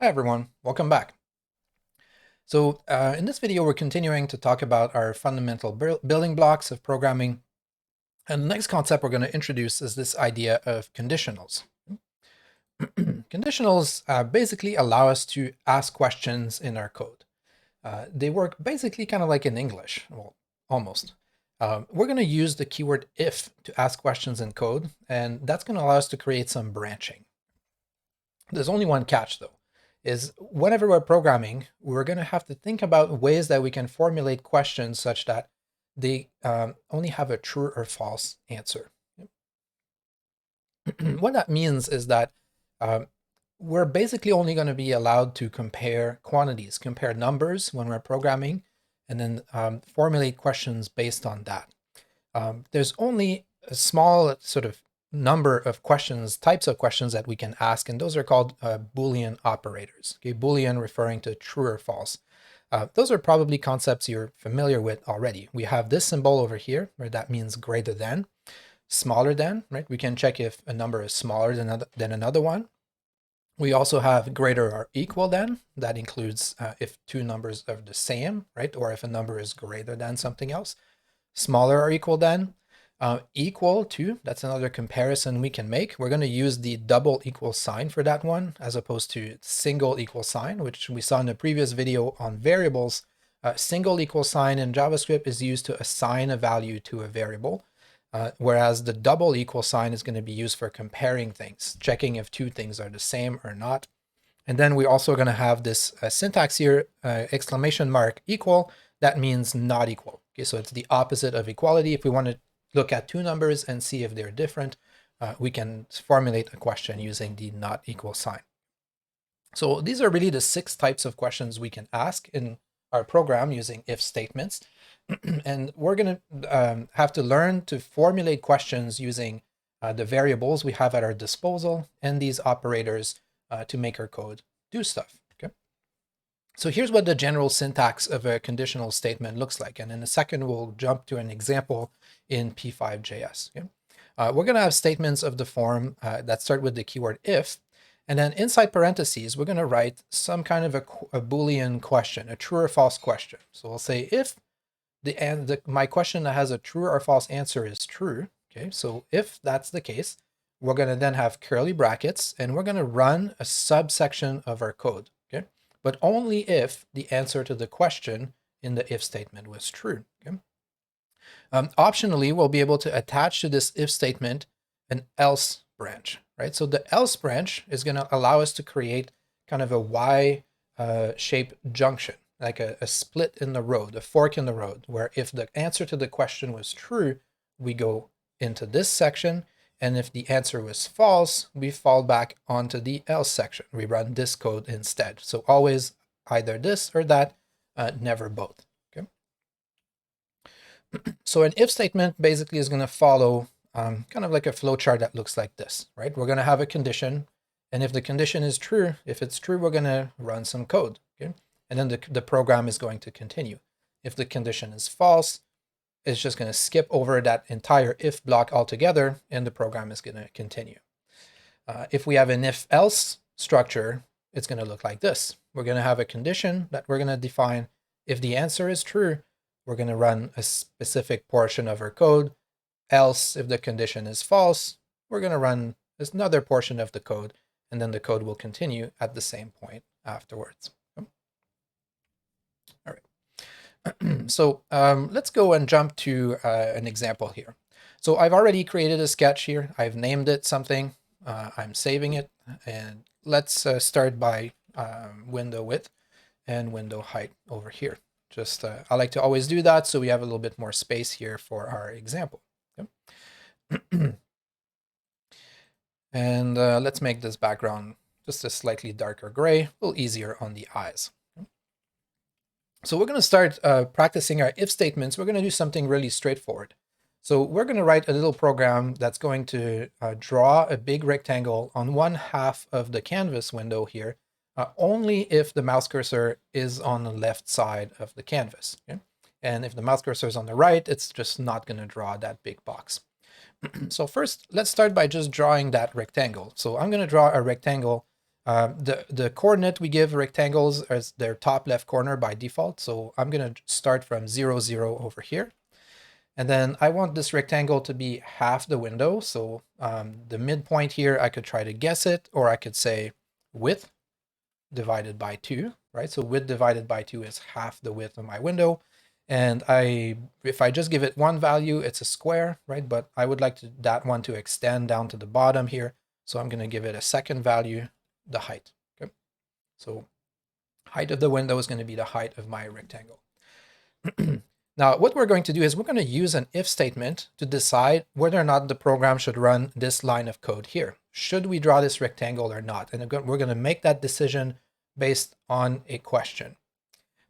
Hi everyone, welcome back. So in this video, we're continuing to talk about our fundamental building blocks of programming. And the next concept we're going to introduce is this idea of conditionals. Conditionals basically allow us to ask questions in our code. They work basically kind of like in English, well, almost. We're going to use the keyword if to ask questions in code, and that's going to allow us to create some branching. There's only one catch though, is whenever we're programming, we're going to have to think about ways that we can formulate questions such that they only have a true or false answer. What that means is that we're basically only going to be allowed to compare quantities, compare numbers when we're programming, and then formulate questions based on that. There's only a small sort of number of questions, types of questions that we can ask, and those are called Boolean operators. Okay, Boolean referring to true or false. Those are probably concepts you're familiar with already. We have this symbol over here, where that means greater than, smaller than, right? We can check if a number is smaller than another one. We also have greater or equal than. That includes if two numbers are the same, right? Or if a number is greater than something else. Smaller or equal than. Equal to, that's another comparison we can make. We're going to use the double equal sign for that one, as opposed to single equal sign, which we saw in the previous video on variables. Single equal sign in JavaScript is used to assign a value to a variable, whereas the double equal sign is going to be used for comparing things, checking if two things are the same or not. And then we're also going to have this syntax here, exclamation mark equal. That means not equal. Okay, so it's the opposite of equality. If we want to look at two numbers and see if they're different, we can formulate a question using the not equal sign. So these are really the 6 types of questions we can ask in our program using if statements. And we're going to have to learn to formulate questions using the variables we have at our disposal and these operators to make our code do stuff. Okay. So here's what the general syntax of a conditional statement looks like. And in a second, we'll jump to an example in p5.js. Okay? We're going to have statements of the form that start with the keyword if, and then inside parentheses, we're going to write some kind of a Boolean question, a true or false question. So we'll say if my question that has a true or false answer is true. Okay, so if that's the case, we're going to then have curly brackets, and we're going to run a subsection of our code. Okay, but only if the answer to the question in the if statement was true. Okay? Optionally, we'll be able to attach to this if statement an else branch, right? So the else branch is going to allow us to create kind of a Y-shaped junction, like a split in the road, a fork in the road, where if the answer to the question was true, we go into this section, and if the answer was false, we fall back onto the else section. We run this code instead. So always either this or that, never both. Okay. So an if statement basically is going to follow kind of like a flow chart that looks like this, right? We're going to have a condition, and if the condition is true, if it's true, we're going to run some code. Okay. And then the program is going to continue. If the condition is false, it's just going to skip over that entire if block altogether, and the program is going to continue. If we have an if-else structure, it's going to look like this. We're going to have a condition that we're going to define. If the answer is true, we're going to run a specific portion of our code. Else, if the condition is false, we're going to run another portion of the code, and then the code will continue at the same point afterwards. All right. So let's go and jump to an example here. So I've already created a sketch here. I've named it something. I'm saving it. And let's start by window width and window height over here. Just I like to always do that so we have a little bit more space here for our example. Okay. And let's make this background just a slightly darker gray, a little easier on the eyes. So we're going to start practicing our if statements. We're going to do something really straightforward. So we're going to write a little program that's going to draw a big rectangle on one half of the canvas window here, only if the mouse cursor is on the left side of the canvas. Okay? And if the mouse cursor is on the right, it's just not going to draw that big box. So first, let's start by just drawing that rectangle. So I'm going to draw a rectangle The coordinate we give rectangles is their top left corner by default. So I'm going to start from 0, 0 over here. And then I want this rectangle to be half the window. So the midpoint here, I could try to guess it, or I could say width divided by 2, right? So width divided by 2 is half the width of my window. And if I just give it one value, it's a square, right? But I would like that one to extend down to the bottom here. So I'm going to give it a second value, the height. Okay. So height of the window is going to be the height of my rectangle. Now, what we're going to do is we're going to use an if statement to decide whether or not the program should run this line of code here. Should we draw this rectangle or not? And we're going to make that decision based on a question.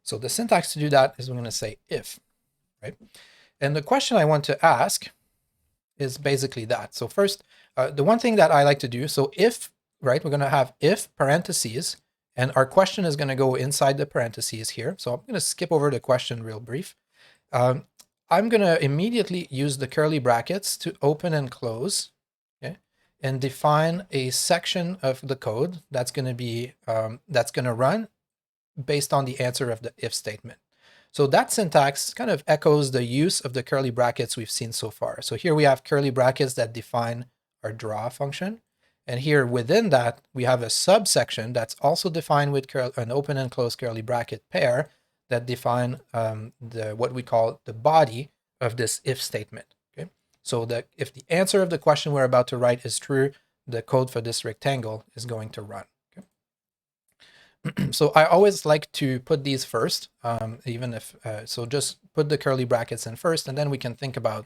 So the syntax to do that is we're going to say if, right? And the question I want to ask is basically that. So first, the one thing that I like to do, so if, right, we're going to have if parentheses, and our question is going to go inside the parentheses here. So I'm going to skip over the question real brief. I'm going to immediately use the curly brackets to open and close, okay, and define a section of the code that's going to be that's going to run based on the answer of the if statement. So that syntax kind of echoes the use of the curly brackets we've seen so far. So here we have curly brackets that define our draw function. And here within that, we have a subsection that's also defined with an open and close curly bracket pair that define what we call the body of this if statement. Okay, so that if the answer of the question we're about to write is true, the code for this rectangle is going to run. Okay. So I always like to put these first, even if so. Just put the curly brackets in first, and then we can think about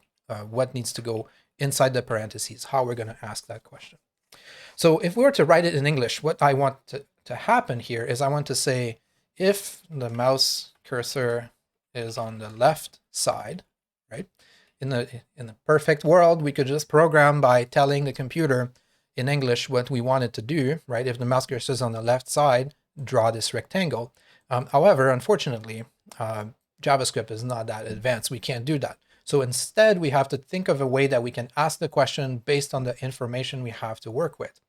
what needs to go inside the parentheses, how we're going to ask that question. So if we were to write it in English, what I want to happen here is I want to say, if the mouse cursor is on the left side, right? In the perfect world, we could just program by telling the computer in English what we want it to do, right? If the mouse cursor is on the left side, draw this rectangle. However, unfortunately, JavaScript is not that advanced. We can't do that. So instead, we have to think of a way that we can ask the question based on the information we have to work with,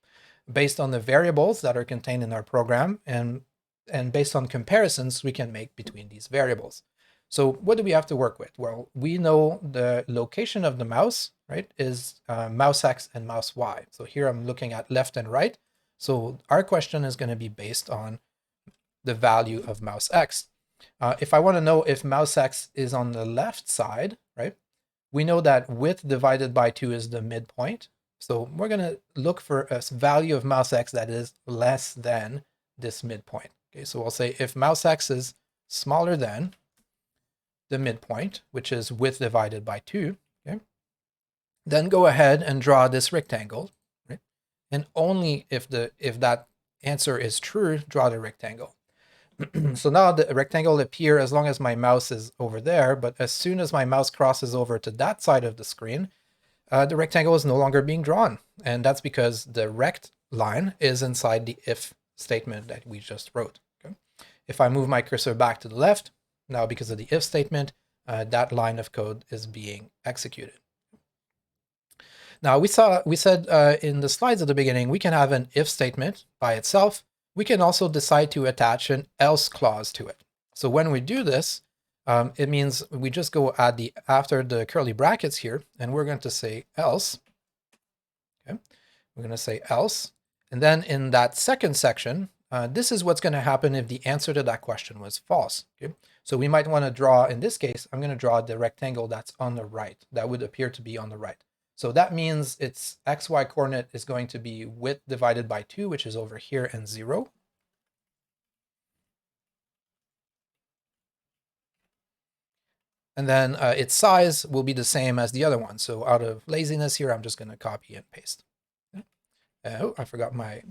based on the variables that are contained in our program, and based on comparisons we can make between these variables. So what do we have to work with? Well, we know the location of the mouse, right, is mouse X and mouse Y. So here I'm looking at left and right. So our question is going to be based on the value of mouse X. If I want to know if mouse X is on the left side, right, we know that width divided by 2 is the midpoint. So we're going to look for a value of mouse X that is less than this midpoint. Okay, so we'll say if mouse X is smaller than the midpoint, which is width divided by 2, okay, then go ahead and draw this rectangle, right? And only if that answer is true, draw the rectangle. So now the rectangle will appear as long as my mouse is over there, but as soon as my mouse crosses over to that side of the screen, the rectangle is no longer being drawn. And that's because the rect line is inside the if statement that we just wrote. Okay? If I move my cursor back to the left, now because of the if statement, that line of code is being executed. Now we said in the slides at the beginning, we can have an if statement by itself. We can also decide to attach an else clause to it. So when we do this, it means we just go after the curly brackets here, and we're going to say else. Okay, we're going to say else, and then in that second section, this is what's going to happen if the answer to that question was false. Okay, so we might want to draw, in this case, I'm going to draw the rectangle that's on the right. That would appear to be on the right. So that means its XY coordinate is going to be width divided by 2, which is over here, and 0. And then its size will be the same as the other one. So out of laziness here, I'm just going to copy and paste. Oh, I forgot my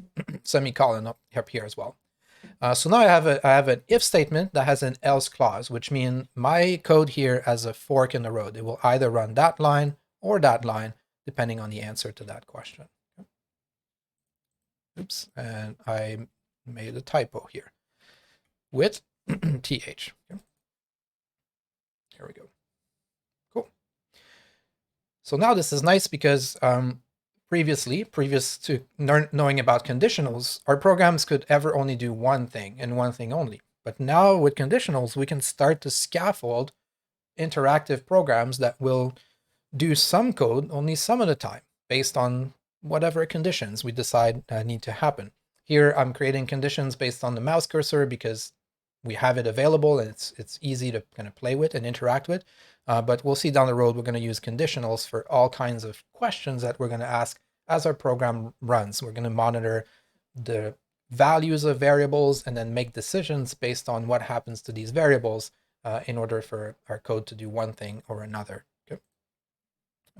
semicolon up here as well. So now I have an if statement that has an else clause, which means my code here has a fork in the road. It will either run that line or that line, depending on the answer to that question. Oops, and I made a typo here with th. Okay. Here we go. Cool. So now this is nice because previous to knowing about conditionals, our programs could ever only do one thing and one thing only. But now with conditionals, we can start to scaffold interactive programs that will do some code only some of the time based on whatever conditions we decide need to happen. Here, I'm creating conditions based on the mouse cursor because we have it available and it's easy to kind of play with and interact with. But we'll see down the road, we're going to use conditionals for all kinds of questions that we're going to ask as our program runs. We're going to monitor the values of variables and then make decisions based on what happens to these variables in order for our code to do one thing or another. Okay.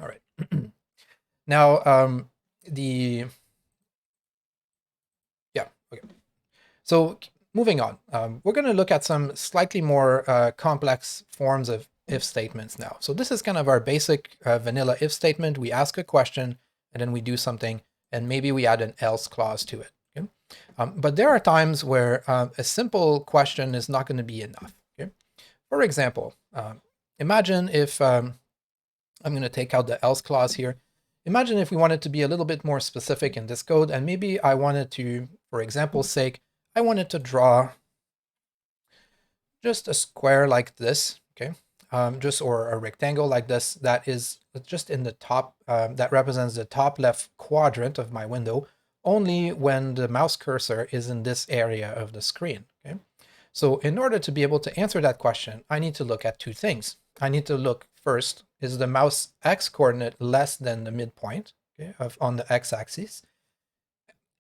All right. Now, okay. So moving on, we're going to look at some slightly more complex forms of if statements now. So this is kind of our basic vanilla if statement. We ask a question and then we do something and maybe we add an else clause to it. Okay? But there are times where a simple question is not going to be enough. Okay? For example, imagine if I'm going to take out the else clause here. Imagine if we wanted to be a little bit more specific in this code, and maybe I wanted to, for example's sake, I wanted to draw just a square like this, okay? Or a rectangle like this that is just in the top, that represents the top left quadrant of my window, only when the mouse cursor is in this area of the screen, okay? So in order to be able to answer that question, I need to look at two things. I need to look first, is the mouse x coordinate less than the midpoint, okay, on the x-axis?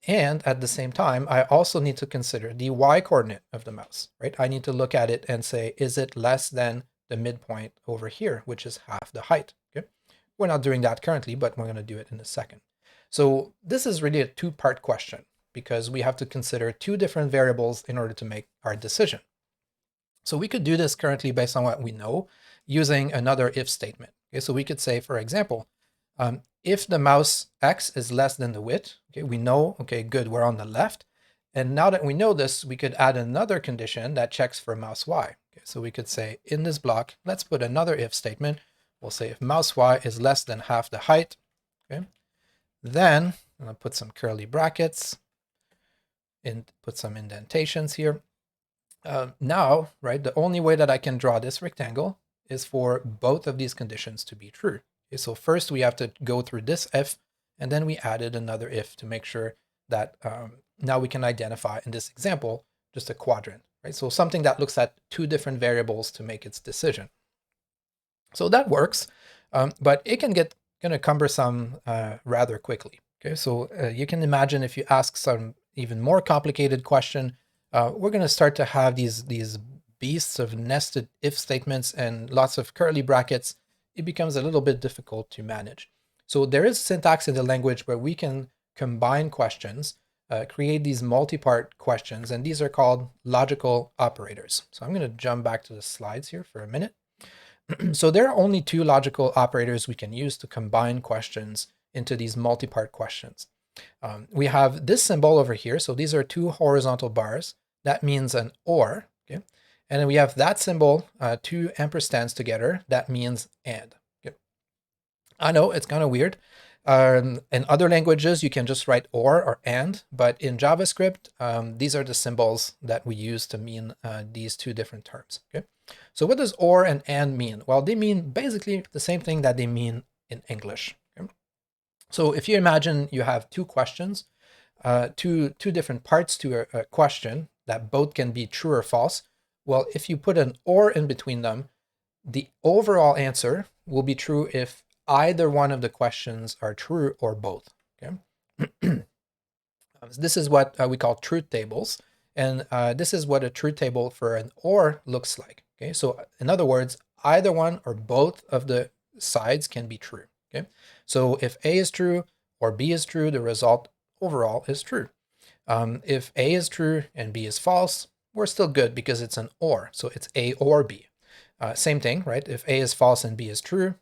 And at the same time, I also need to consider the y coordinate of the mouse, right? I need to look at it and say, is it less than the midpoint over here, which is half the height, okay? We're not doing that currently, but we're going to do it in a second. So this is really a two-part question because we have to consider two different variables in order to make our decision. So we could do this currently based on what we know using another if statement. Okay, so we could say, for example, if the mouse x is less than the width, okay, we know, okay, good, we're on the left. And now that we know this, we could add another condition that checks for mouse y. Okay, so we could say in this block, let's put another if statement. We'll say if mouse y is less than half the height, okay, then I'm going to put some curly brackets and put some indentations here. Now, right, the only way that I can draw this rectangle is for both of these conditions to be true. Okay, so first we have to go through this if, and then we added another if to make sure that now we can identify, in this example, just a quadrant, right? So something that looks at two different variables to make its decision. So that works, but it can get kind of cumbersome rather quickly. Okay, so you can imagine if you ask some even more complicated question, we're going to start to have these beasts of nested if statements and lots of curly brackets. It becomes a little bit difficult to manage. So there is syntax in the language where we can combine questions, create these multi-part questions, and these are called logical operators. So I'm going to jump back to the slides here for a minute. So there are only two logical operators we can use to combine questions into these multi-part questions. We have this symbol over here. So these are two horizontal bars. That means an or, okay? And then we have that symbol, two ampersands together. That means and. Okay? I know it's kind of weird. In other languages, you can just write or and, but in JavaScript, these are the symbols that we use to mean these two different terms. Okay? So what does or and mean? Well, they mean basically the same thing that they mean in English. Okay? So if you imagine you have two questions, two different parts to a question that both can be true or false, well, if you put an or in between them, the overall answer will be true if either one of the questions are true or both. Okay? This is what we call truth tables. And this is what a truth table for an or looks like. Okay, so in other words, either one or both of the sides can be true. Okay, so if A is true or B is true, the result overall is true. If A is true and B is false, we're still good because it's an or, so it's A or B. Same thing, right? If A is false and B is true,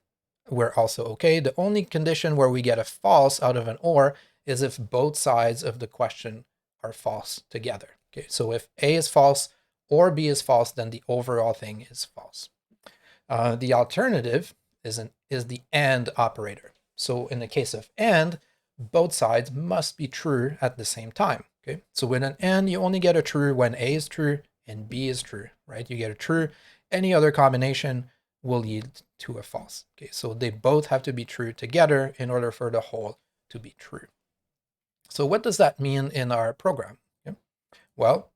we're also okay. The only condition where we get a false out of an or is if both sides of the question are false together. Okay, so if A is false or B is false, then the overall thing is false. The alternative is the AND operator. So in the case of AND, both sides must be true at the same time. Okay, so with an and, you only get a true when A is true and B is true, right? You get a true. Any other combination will lead to a false. Okay, so they both have to be true together in order for the whole to be true. So what does that mean in our program? Okay. Well,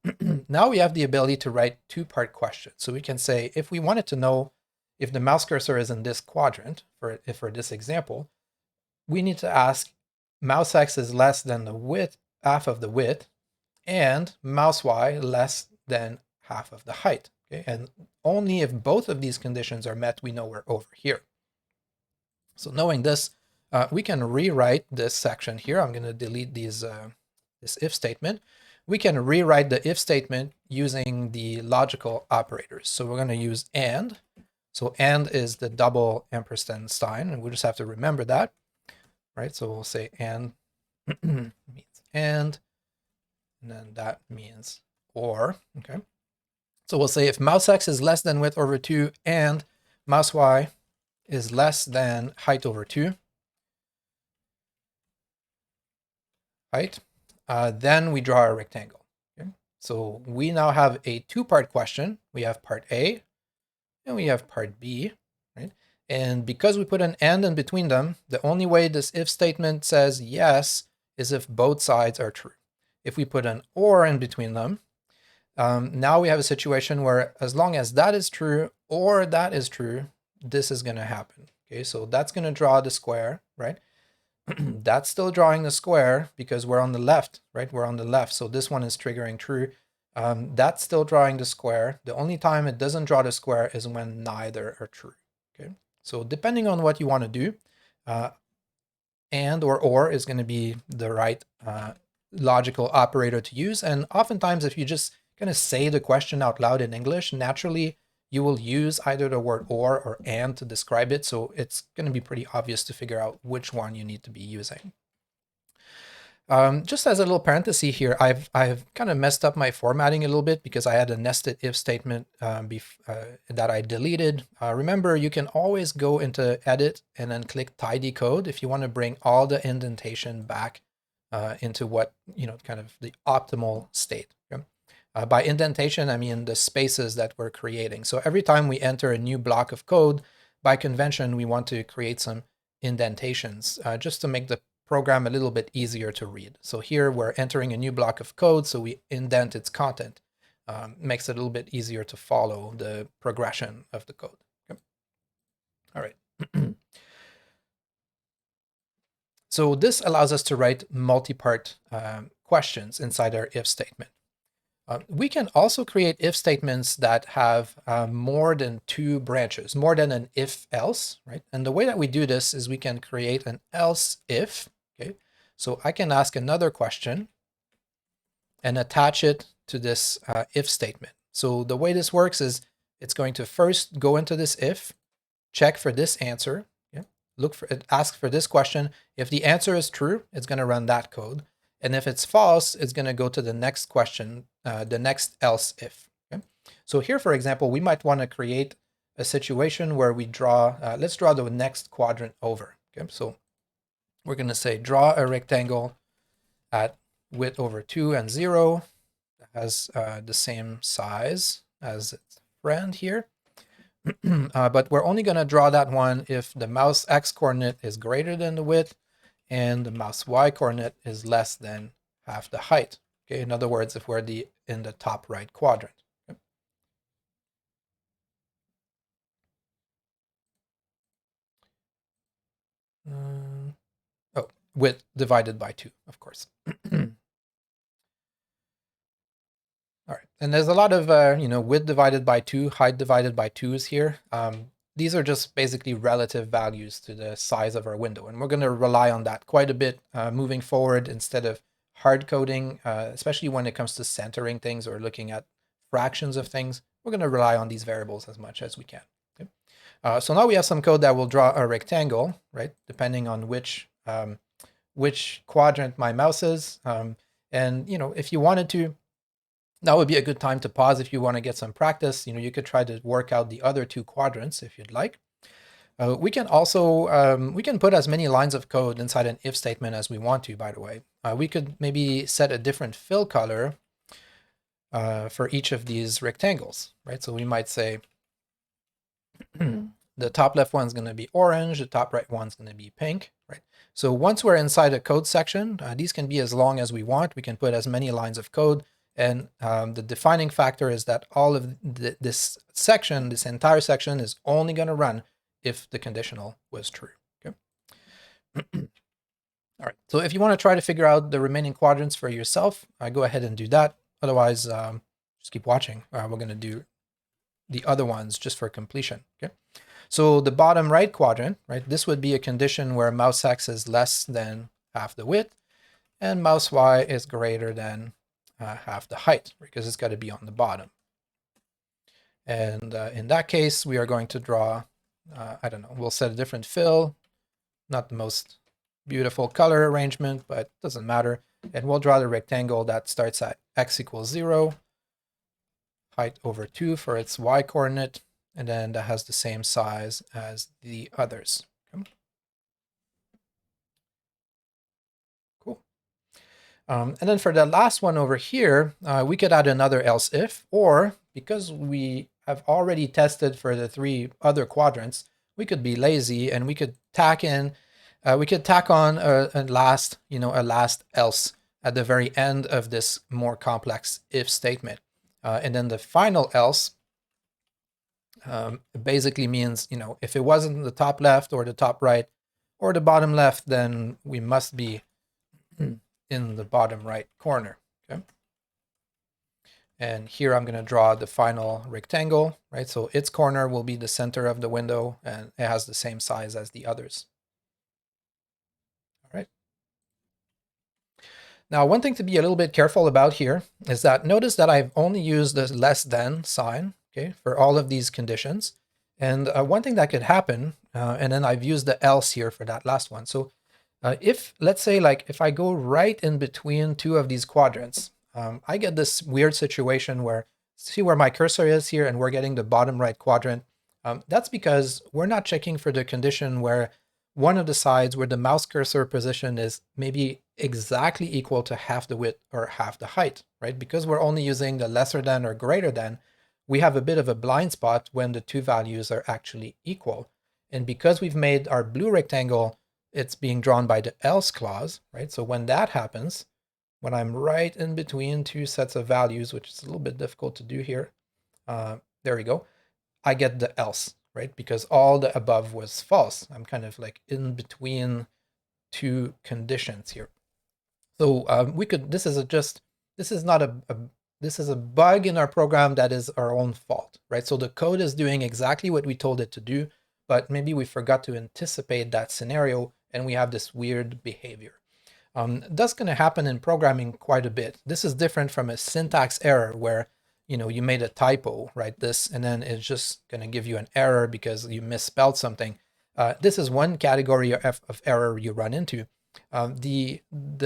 now we have the ability to write two-part questions. So we can say, if we wanted to know if the mouse cursor is in this quadrant, for this example, we need to ask mouse x is less than the width, half of the width, and mouse y less than half of the height. Okay, and only if both of these conditions are met, we know we're over here. So knowing this, we can rewrite this section here. I'm going to delete these this if statement. We can rewrite the if statement using the logical operators. So we're going to use and. So and is the double ampersand sign, and we just have to remember that, right? So we'll say and means and then that means or. Okay. So we'll say if mouse x is less than width over 2 and mouse y is less than height over 2, right? Then we draw a rectangle. Okay? So we now have a two-part question. We have part A and we have part B, right? And because we put an and in between them, the only way this if statement says yes is if both sides are true. If we put an or in between them, now we have a situation where as long as that is true or that is true, this is going to happen. Okay, so that's going to draw the square, right? That's still drawing the square because we're on the left, right? We're on the left, so this one is triggering true. That's still drawing the square. The only time it doesn't draw the square is when neither are true. Okay, so depending on what you want to do, and or is going to be the right logical operator to use. And oftentimes, if you just kind of say the question out loud in English, naturally you will use either the word or and to describe it. So it's going to be pretty obvious to figure out which one you need to be using. Just as a little parenthesis here, I've kind of messed up my formatting a little bit because I had a nested if statement that I deleted. Remember, you can always go into edit and then click tidy code if you want to bring all the indentation back into what, kind of the optimal state. Okay? By indentation, I mean the spaces that we're creating. So every time we enter a new block of code, by convention, we want to create some indentations just to make the program a little bit easier to read. So here we're entering a new block of code, so we indent its content. Makes it a little bit easier to follow the progression of the code. Okay. All right. So this allows us to write multi-part questions inside our if statement. We can also create if statements that have more than two branches, more than an if-else, right? And the way that we do this is we can create an else-if, okay? So I can ask another question and attach it to this if statement. So the way this works is it's going to first go into this if, check for this answer, yeah? Ask for this question. If the answer is true, it's going to run that code. And if it's false, it's going to go to the next question, the next else if. Okay? So here, for example, we might want to create a situation where we draw, let's draw the next quadrant over. Okay? So we're going to say draw a rectangle at width over 2 and 0 that has the same size as its friend here. But we're only going to draw that one if the mouse x coordinate is greater than the width and the mouse y coordinate is less than half the height. Okay, in other words, if we're in the top right quadrant. Okay. Width divided by 2, of course. All right, and there's a lot of width divided by 2, height divided by 2s here. These are just basically relative values to the size of our window, and we're going to rely on that quite a bit moving forward instead of hard coding, especially when it comes to centering things or looking at fractions of things. We're going to rely on these variables as much as we can. Okay? So now we have some code that will draw a rectangle, right? Depending on which quadrant my mouse is, and if you wanted to, that would be a good time to pause if you want to get some practice. You could try to work out the other two quadrants if you'd like. We can also we can put as many lines of code inside an if statement as we want to, by the way. We could maybe set a different fill color for each of these rectangles, right? So we might say the top left one's going to be orange, the top right one's going to be pink, right? So once we're inside a code section, these can be as long as we want. We can put as many lines of code. And the defining factor is that all of this section, this entire section, is only going to run if the conditional was true. Okay. All right. So if you want to try to figure out the remaining quadrants for yourself, go ahead and do that. Otherwise, just keep watching. We're going to do the other ones just for completion. Okay. So the bottom right quadrant, right? This would be a condition where mouse x is less than half the width, and mouse y is greater than half the height, because it's got to be on the bottom. And in that case, we are going to draw, I don't know, we'll set a different fill, not the most beautiful color arrangement, but doesn't matter. And we'll draw the rectangle that starts at x equals 0, height over 2 for its y coordinate, and then that has the same size as the others. Okay. Cool. And then for the last one over here, we could add another else if, or because we have already tested for the 3 other quadrants, we could be lazy and we could tack on a last else at the very end of this more complex if statement. And then the final else basically means, if it wasn't the top left or the top right or the bottom left, then we must be in the bottom right corner. Okay. And here I'm going to draw the final rectangle, right? So its corner will be the center of the window, and it has the same size as the others. All right. Now, one thing to be a little bit careful about here is that notice that I've only used the less than sign, okay, for all of these conditions. And one thing that could happen, and then I've used the else here for that last one. So if, let's say, like if I go right in between 2 of these quadrants, I get this weird situation where, see where my cursor is here, and we're getting the bottom right quadrant. That's because we're not checking for the condition where one of the sides where the mouse cursor position is maybe exactly equal to half the width or half the height, right? Because we're only using the lesser than or greater than, we have a bit of a blind spot when the 2 values are actually equal. And because we've made our blue rectangle, it's being drawn by the else clause, right? So when that happens, when I'm right in between 2 sets of values, which is a little bit difficult to do here, there we go, I get the else, right? Because all the above was false. I'm kind of like in between 2 conditions here. So we could, this is not this is a bug in our program that is our own fault, right? So the code is doing exactly what we told it to do, but maybe we forgot to anticipate that scenario, and we have this weird behavior. That's going to happen in programming quite a bit. This is different from a syntax error where, you made a typo, right? And then it's just going to give you an error because you misspelled something. This is one category of error you run into. The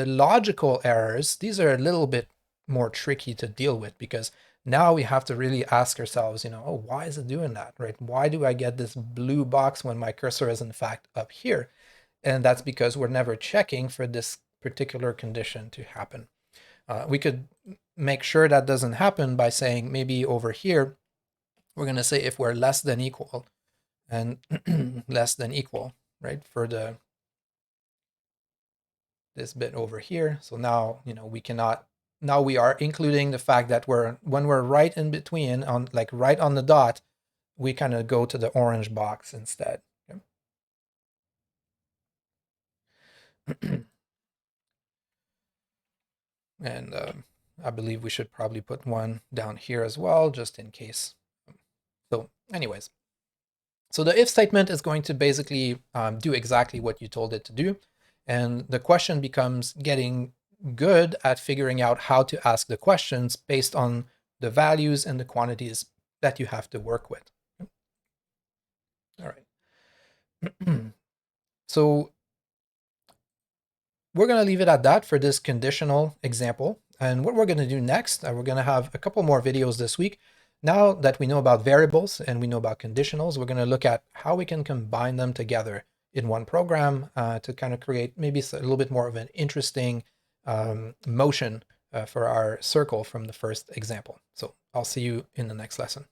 logical errors, these are a little bit more tricky to deal with, because now we have to really ask ourselves, oh, why is it doing that, right? Why do I get this blue box when my cursor is in fact up here? And that's because we're never checking for this particular condition to happen. We could make sure that doesn't happen by saying maybe over here, we're going to say if we're less than equal and less than equal, right? For this bit over here. So now, we cannot, now we are including the fact that when we're right in between, on like right on the dot, we kind of go to the orange box instead. Okay? And I believe we should probably put one down here as well, just in case. So anyways, so the if statement is going to basically do exactly what you told it to do. And the question becomes getting good at figuring out how to ask the questions based on the values and the quantities that you have to work with. All right. So we're going to leave it at that for this conditional example. And what we're going to do next, we're going to have a couple more videos this week Now that we know about variables and we know about conditionals, we're going to look at how we can combine them together in one program to kind of create maybe a little bit more of an interesting motion for our circle from the first example. So I'll see you in the next lesson.